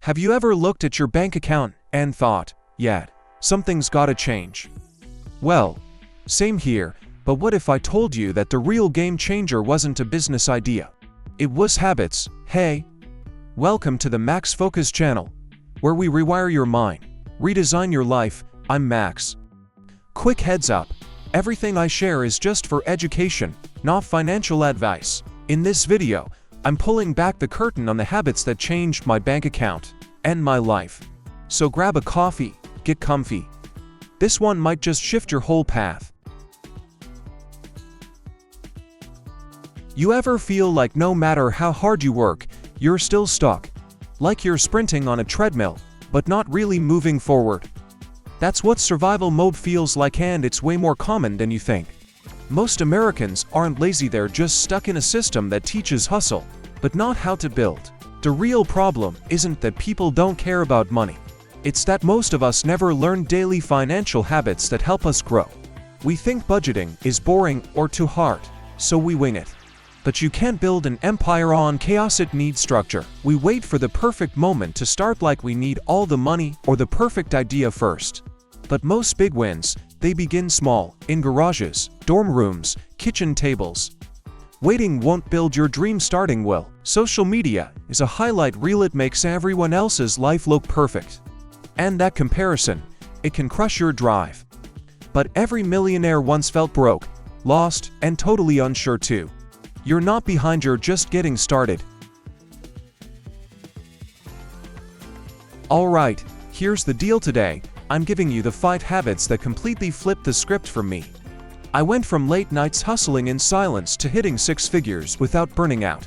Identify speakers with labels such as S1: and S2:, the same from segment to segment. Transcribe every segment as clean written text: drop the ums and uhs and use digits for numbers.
S1: Have you ever looked at your bank account and thought, yeah, something's gotta change? Well, same here, but what if I told you that the real game changer wasn't a business idea? It was habits. Hey, welcome to the Max Focus channel, where we rewire your mind, redesign your life. I'm Max. Quick heads up, everything I share is just for education, not financial advice. In this video, I'm pulling back the curtain on the habits that changed my bank account and my life. So grab a coffee, get comfy. This one might just shift your whole path. You ever feel like no matter how hard you work, you're still stuck? Like you're sprinting on a treadmill, but not really moving forward? That's what survival mode feels like, and it's way more common than you think. Most Americans aren't lazy, they're just stuck in a system that teaches hustle, but not how to build. The real problem isn't that people don't care about money. It's that most of us never learn daily financial habits that help us grow. We think budgeting is boring or too hard, so we wing it. But you can't build an empire on chaos, it needs structure. We wait for the perfect moment to start, like we need all the money or the perfect idea first. But most big wins, they begin small, in garages, dorm rooms, kitchen tables. Waiting won't build your dream, starting will. Social media is a highlight reel, it makes everyone else's life look perfect. And that comparison, it can crush your drive. But every millionaire once felt broke, lost, and totally unsure too. You're not behind, you're just getting started. Alright, here's the deal today. I'm giving you the 5 habits that completely flipped the script for me. I went from late nights hustling in silence to hitting 6 figures without burning out.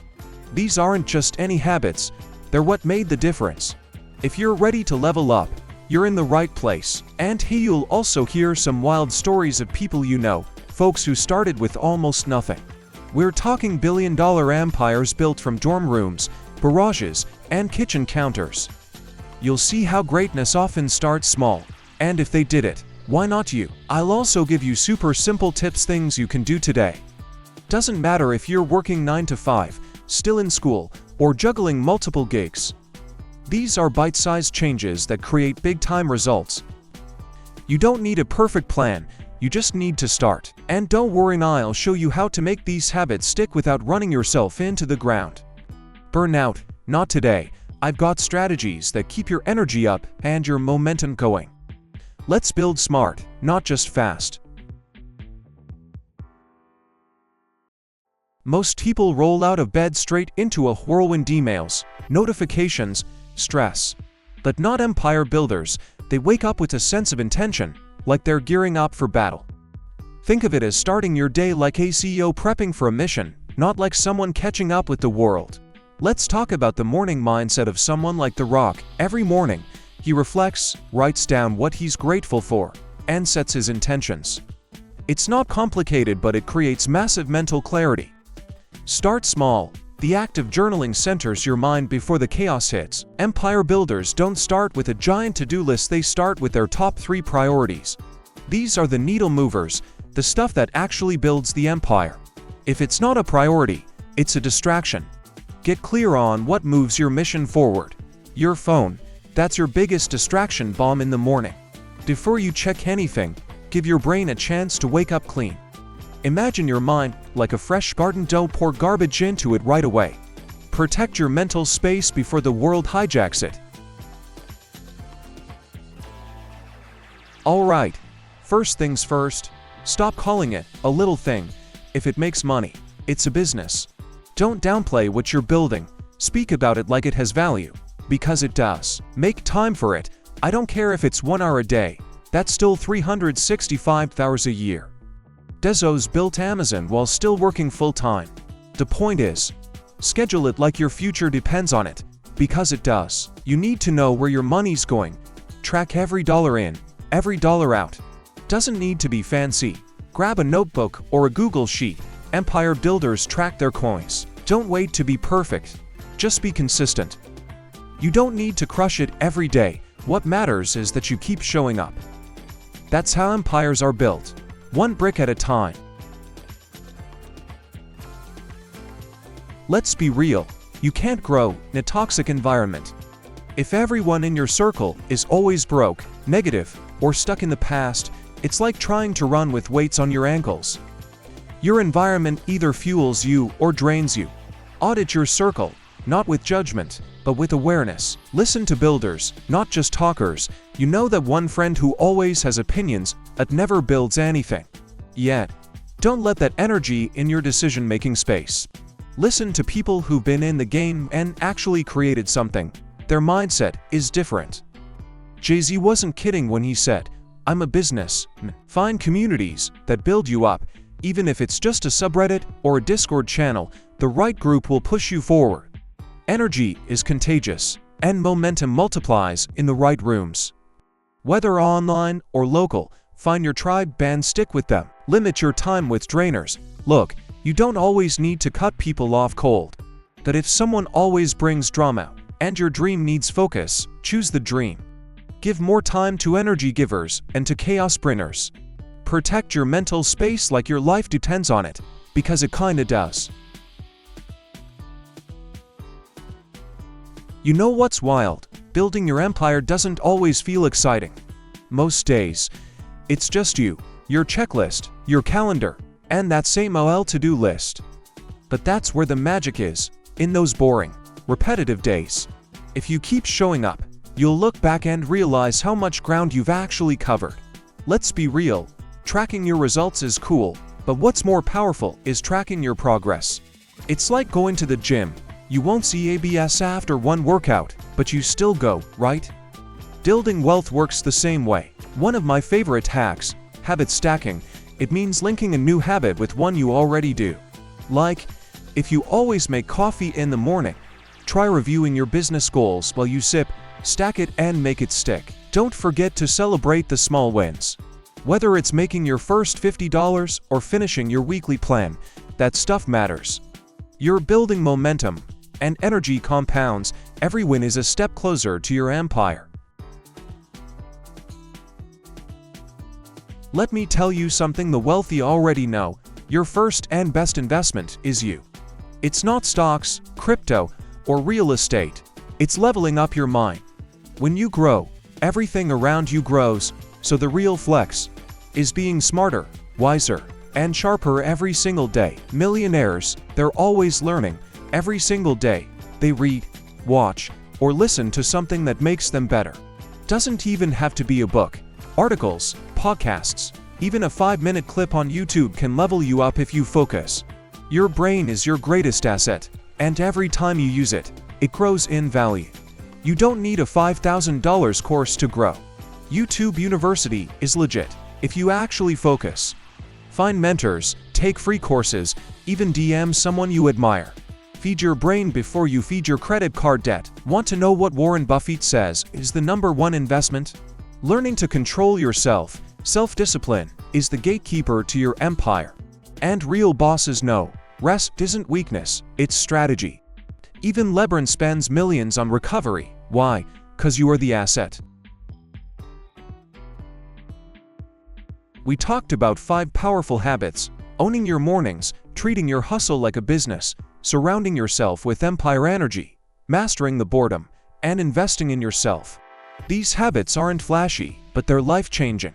S1: These aren't just any habits, they're what made the difference. If you're ready to level up, you're in the right place. And here you'll also hear some wild stories of people you know, folks who started with almost nothing. We're talking billion-dollar empires built from dorm rooms, garages, and kitchen counters. You'll see how greatness often starts small, and if they did it, why not you? I'll also give you super simple tips, things you can do today. Doesn't matter if you're working 9 to 5, still in school, or juggling multiple gigs. These are bite-sized changes that create big-time results. You don't need a perfect plan, you just need to start. And don't worry, I'll show you how to make these habits stick without running yourself into the ground. Burnout, not today. I've got strategies that keep your energy up and your momentum going. Let's build smart, not just fast. Most people roll out of bed straight into a whirlwind: emails, notifications, stress. But not empire builders. They wake up with a sense of intention, like they're gearing up for battle. Think of it as starting your day like a CEO prepping for a mission, not like someone catching up with the world. Let's talk about the morning mindset of someone like The Rock. Every morning, he reflects, writes down what he's grateful for, and sets his intentions. It's not complicated, but it creates massive mental clarity. Start small. The act of journaling centers your mind before the chaos hits. Empire builders don't start with a giant to-do list, they start with their top 3 priorities. These are the needle movers, the stuff that actually builds the empire. If it's not a priority, it's a distraction. Get clear on what moves your mission forward. Your phone, that's your biggest distraction bomb in the morning. Before you check anything, give your brain a chance to wake up clean. Imagine your mind like a fresh garden, don't pour garbage into it right away. Protect your mental space before the world hijacks it. Alright, first things first, stop calling it a little thing. If it makes money, it's a business. Don't downplay what you're building, speak about it like it has value, because it does. Make time for it. I don't care if it's 1 hour a day, that's still 365 hours a year. Bezos built Amazon while still working full-time. The point is, schedule it like your future depends on it, because it does. You need to know where your money's going. Track every dollar in, every dollar out. Doesn't need to be fancy. Grab a notebook or a Google Sheet. Empire builders track their coins. Don't wait to be perfect. Just be consistent. You don't need to crush it every day. What matters is that you keep showing up. That's how empires are built. One brick at a time. Let's be real, you can't grow in a toxic environment. If everyone in your circle is always broke, negative, or stuck in the past, it's like trying to run with weights on your ankles. Your environment either fuels you or drains you. Audit your circle, not with judgment, but with awareness. Listen to builders, not just talkers. You know that one friend who always has opinions but never builds anything. Yet, don't let that energy in your decision-making space. Listen to people who've been in the game and actually created something. Their mindset is different. Jay-Z wasn't kidding when he said, "I'm a business." Find communities that build you up. Even if it's just a subreddit or a Discord channel, the right group will push you forward. Energy is contagious, and momentum multiplies in the right rooms. Whether online or local, find your tribe and stick with them. Limit your time with drainers. Look, you don't always need to cut people off cold. That if someone always brings drama, and your dream needs focus, choose the dream. Give more time to energy givers and to chaos bringers. Protect your mental space like your life depends on it, because it kinda does. You know what's wild? Building your empire doesn't always feel exciting. Most days, it's just you, your checklist, your calendar, and that same OL to-do list. But that's where the magic is, in those boring, repetitive days. If you keep showing up, you'll look back and realize how much ground you've actually covered. Let's be real, tracking your results is cool, but what's more powerful is tracking your progress. It's like going to the gym. You won't see abs after one workout, but you still go, right? Building wealth works the same way. One of my favorite hacks, habit stacking, it means linking a new habit with one you already do. Like, if you always make coffee in the morning, try reviewing your business goals while you sip, stack it and make it stick. Don't forget to celebrate the small wins. Whether it's making your first $50 or finishing your weekly plan, that stuff matters. You're building momentum, and energy compounds. Every win is a step closer to your empire. Let me tell you something the wealthy already know. Your first and best investment is you. It's not stocks, crypto, or real estate. It's leveling up your mind. When you grow, everything around you grows, so the real flex is being smarter, wiser, and sharper every single day. Millionaires, they're always learning. Every single day, they read, watch, or listen to something that makes them better. Doesn't even have to be a book. Articles, podcasts, even a 5-minute clip on YouTube can level you up if you focus. Your brain is your greatest asset, and every time you use it, it grows in value. You don't need a $5,000 course to grow. YouTube University is legit if you actually focus. Find mentors, take free courses, even DM someone you admire. Feed your brain before you feed your credit card debt. Want to know what Warren Buffett says is the #1 investment? Learning to control yourself, self-discipline, is the gatekeeper to your empire. And real bosses know, rest isn't weakness, it's strategy. Even LeBron spends millions on recovery. Why? 'Cause you are the asset. We talked about 5 powerful habits: owning your mornings, treating your hustle like a business, surrounding yourself with empire energy, mastering the boredom, and investing in yourself. These habits aren't flashy, but they're life-changing.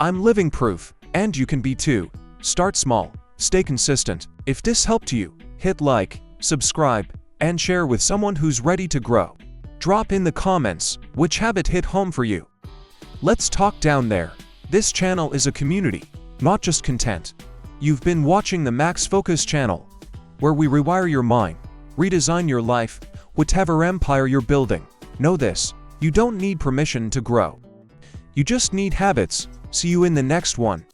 S1: I'm living proof, and you can be too. Start small, stay consistent. If this helped you, hit like, subscribe, and share with someone who's ready to grow. Drop in the comments which habit hit home for you. Let's talk down there. This channel is a community, not just content. You've been watching the Max Focus channel, where we rewire your mind, redesign your life, whatever empire you're building. Know this, you don't need permission to grow. You just need habits. See you in the next one.